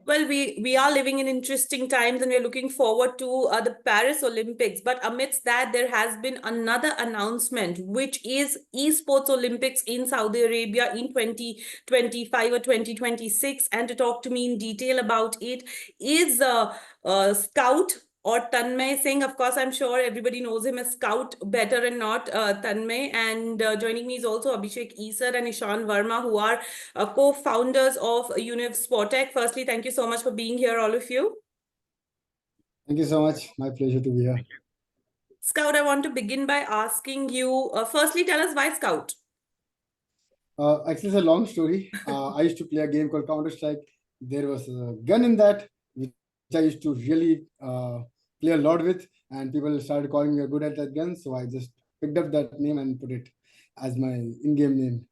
Well, we are living in interesting times and we're looking forward to the Paris Olympics. But amidst that, there has been another announcement, which is Esports Olympics in Saudi Arabia in 2025 or 2026. And to talk to me in detail about it is Scout or Tanmay Singh. Of course, I'm sure everybody knows him as Scout better and not Tanmay. And joining me is also Abhishek, Issar, and Ishan Verma, who are co-founders of UNIV SPORTATECH. Firstly, thank you so much for being here, all of you. Thank you so much. My pleasure to be here. Scout, I want to begin by asking you, firstly, tell us why Scout? Actually, it's a long story. I used to play a game called Counter-Strike. There was a gun in that, which I used to really play a lot with, and people started calling me good at that gun. So I just picked up that name and put it as my in-game name.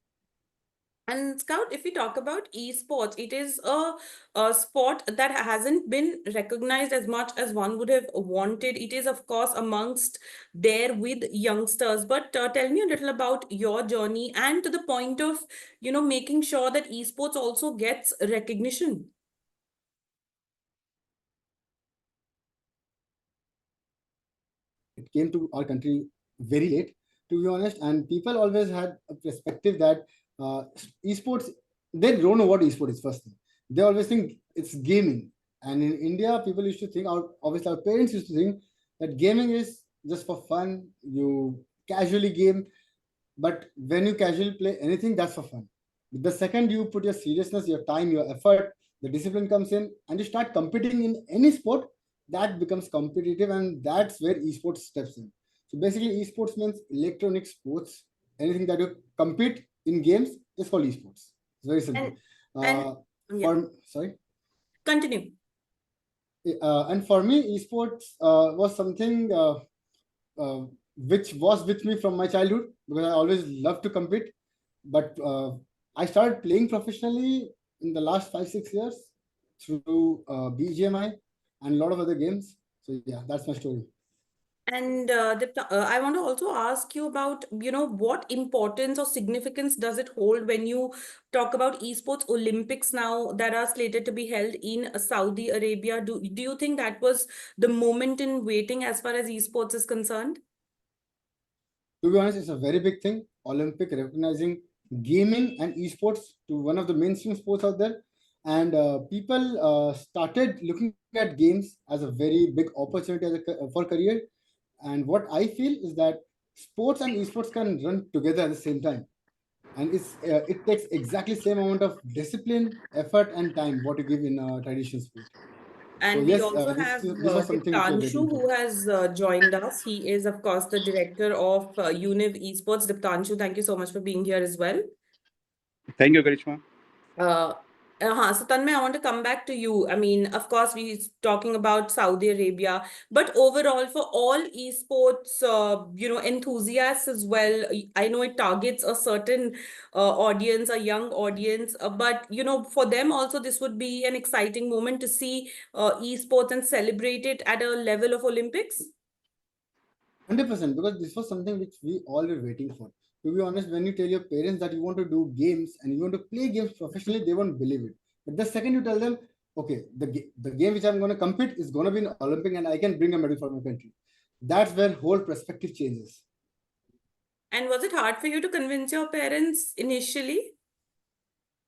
And Scout, if we talk about esports, it is a sport that hasn't been recognized as much as one would have wanted. It is, of course, amongst there with youngsters. But tell me a little about your journey and to the point of, making sure that esports also gets recognition. It came to our country very late, to be honest, and people always had a perspective that esports, they don't know what esports is first thing. They always think it's gaming. And in India, people used to think, obviously our parents used to think that gaming is just for fun, you casually game, but when you casually play anything, that's for fun. The second you put your seriousness, your time, your effort, the discipline comes in, and you start competing in any sport, that becomes competitive, and that's where esports steps in. So basically, esports means electronic sports. Anything that you compete in games is called esports. It's very simple. And yeah. Sorry. Continue. And for me, esports was something which was with me from my childhood because I always loved to compete. But I started playing professionally in the last 5-6 years through BGMI and a lot of other games. So yeah, that's my story. And I want to also ask you about, what importance or significance does it hold when you talk about esports Olympics now that are slated to be held in Saudi Arabia? Do you think that was the moment in waiting as far as esports is concerned? To be honest, it's a very big thing. Olympic recognizing gaming and esports to one of the mainstream sports out there. And people started looking at games as a very big opportunity for career. And what I feel is that sports and esports can run together at the same time. And it takes exactly same amount of discipline, effort, and time what you give in a traditional sport. So And we yes, also this have this was something which we were Diptanshu, waiting for. who has joined us. He is, of course, the director of UNIV Esports. Diptanshu, thank you so much for being here as well. Thank you, Karishma. So Tanmay, I want to come back to you. I mean, of course, we're talking about Saudi Arabia, but overall, for all esports, enthusiasts as well, I know it targets a certain audience, a young audience, but for them also, this would be an exciting moment to see esports and celebrate it at a level of Olympics. 100%, because this was something which we all were waiting for. To be honest, when you tell your parents that you want to do games and you want to play games professionally, they won't believe it. But the second you tell them, okay, the game which I'm going to compete is going to be an Olympic and I can bring a medal for my country, that's where whole perspective changes. And was it hard for you to convince your parents initially?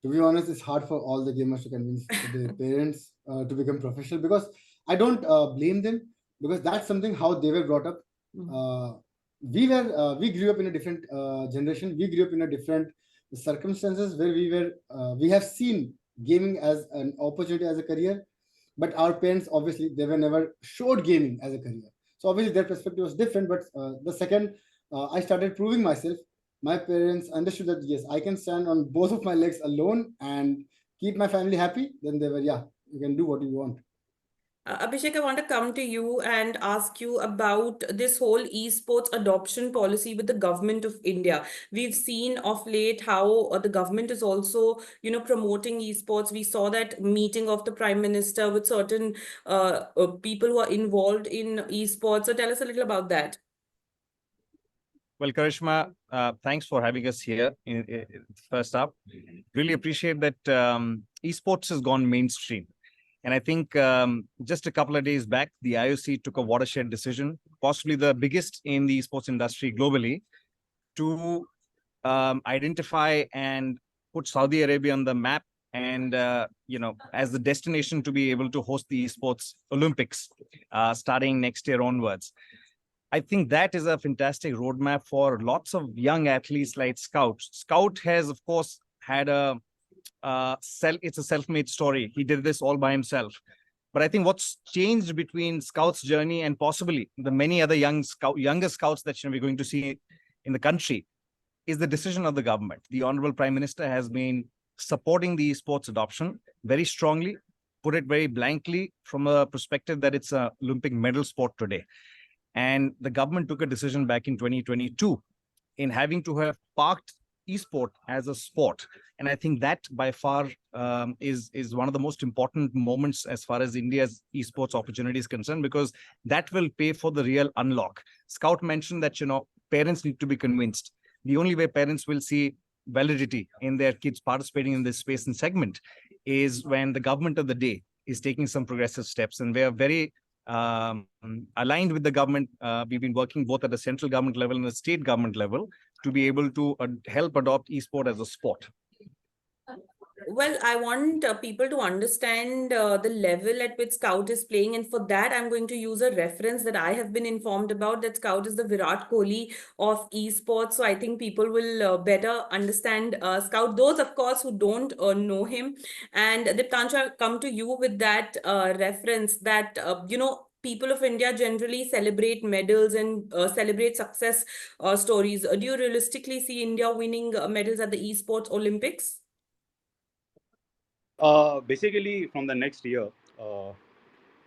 To be honest, it's hard for all the gamers to convince their parents to become professional, because I don't blame them, because that's something how they were brought up. We grew up in a different generation. We grew up in a different circumstances where we have seen gaming as an opportunity, as a career, but our parents obviously they were never showed gaming as a career. So obviously their perspective was different. But the second I started proving myself, my parents understood that yes, I can stand on both of my legs alone and keep my family happy. Then they were, yeah, you can do what you want. Abhishek, I want to come to you and ask you about this whole esports adoption policy with the government of India. We've seen of late how the government is also, promoting esports. We saw that meeting of the Prime Minister with certain people who are involved in esports. So tell us a little about that. Well, Karishma, thanks for having us here first up. Really appreciate that esports has gone mainstream. And I think just a couple of days back, the IOC took a watershed decision, possibly the biggest in the esports industry globally, to identify and put Saudi Arabia on the map and, as the destination to be able to host the esports Olympics starting next year onwards. I think that is a fantastic roadmap for lots of young athletes like Scout. Scout has, of course, had it's a self-made story. He did this all by himself. But I think what's changed between Scout's journey and possibly the many other younger Scouts that we're going to see in the country is the decision of the government. The Honorable Prime Minister has been supporting the esports adoption very strongly, put it very blankly from a perspective that it's an Olympic medal sport today. And the government took a decision back in 2022 in having to have parked esport as a sport. And I think that by far is one of the most important moments as far as India's esports opportunity is concerned, because that will pay for the real unlock. Scout mentioned that, parents need to be convinced. The only way parents will see validity in their kids participating in this space and segment is when the government of the day is taking some progressive steps. And we are very aligned with the government. We've been working both at the central government level and the state government level to be able to help adopt esport as a sport. Well, I want people to understand the level at which Scout is playing. And for that, I'm going to use a reference that I have been informed about, that Scout is the Virat Kohli of esports. So I think people will better understand Scout. Those, of course, who don't know him. And Diptanshu, I'll come to you with that reference that, people of India generally celebrate medals and celebrate success stories. Do you realistically see India winning medals at the Esports Olympics? Basically, from the next year,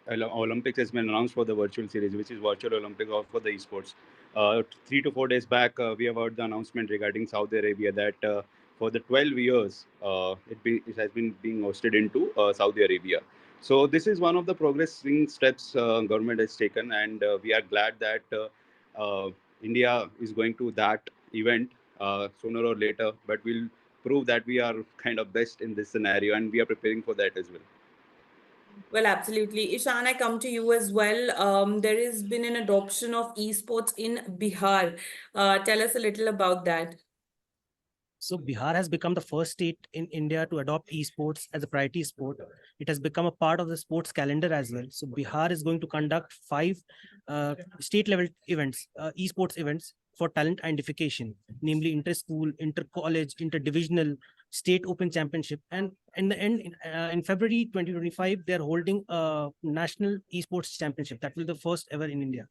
Olympics has been announced for the virtual series, which is virtual Olympics for the esports. 3 to 4 days back, we have heard the announcement regarding Saudi Arabia that for the 12 years, it has been being hosted into Saudi Arabia. So this is one of the progressing steps government has taken, and we are glad that India is going to that event sooner or later. But we'll prove that we are kind of best in this scenario, and we are preparing for that as well. Well, absolutely. Ishan, I come to you as well. There has been an adoption of esports in Bihar. Tell us a little about that. So Bihar has become the first state in India to adopt esports as a priority sport. It has become a part of the sports calendar as well. So Bihar is going to conduct 5 state-level events, esports events for talent identification, namely inter-school, inter-college, inter-divisional, state open championship. And in the end, in February 2025, they're holding a national esports championship. That will be the first ever in India.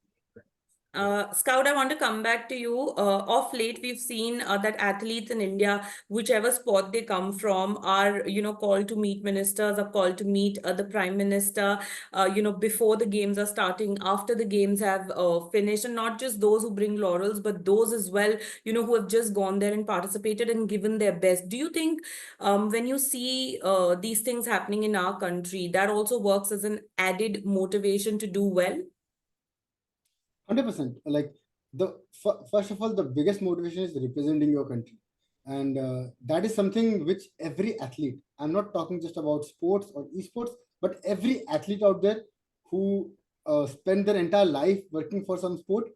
Scout, I want to come back to you. Of late, we've seen that athletes in India, whichever sport they come from, are called to meet ministers, are called to meet the prime minister. Before the games are starting, after the games have finished, and not just those who bring laurels, but those as well, who have just gone there and participated and given their best. Do you think when you see these things happening in our country, that also works as an added motivation to do well? 100%. Like first of all, the biggest motivation is representing your country, and that is something which every athlete. I'm not talking just about sports or esports, but every athlete out there who spend their entire life working for some sport,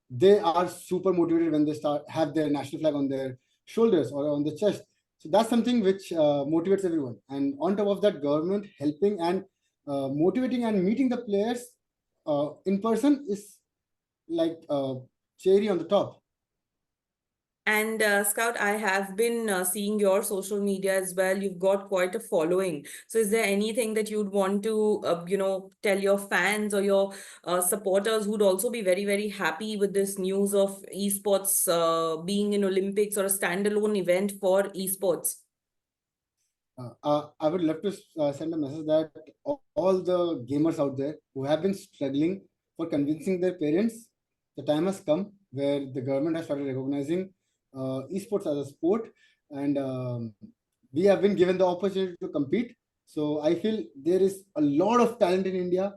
they are super motivated when they have their national flag on their shoulders or on the chest. So that's something which motivates everyone. And on top of that, government helping and motivating and meeting the players in person is like cherry on the top. And Scout, I have been seeing your social media as well. You've got quite a following. So is there anything that you'd want to, tell your fans or your supporters who'd also be very, very happy with this news of esports being in Olympics or a standalone event for esports? I would love to send a message that all the gamers out there who have been struggling for convincing their parents, the time has come where the government has started recognizing esports as a sport, and we have been given the opportunity to compete. So I feel there is a lot of talent in India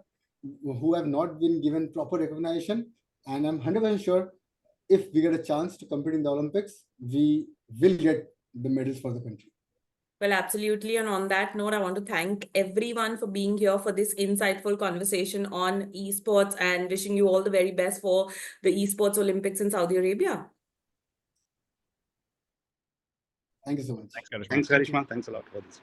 who have not been given proper recognition, and I'm 100% sure if we get a chance to compete in the Olympics, we will get the medals for the country. Well, absolutely. And on that note, I want to thank everyone for being here for this insightful conversation on esports and wishing you all the very best for the Esports Olympics in Saudi Arabia. Thank you so much. Thanks, Karishma. Thanks, Karishma. Thanks a lot for this.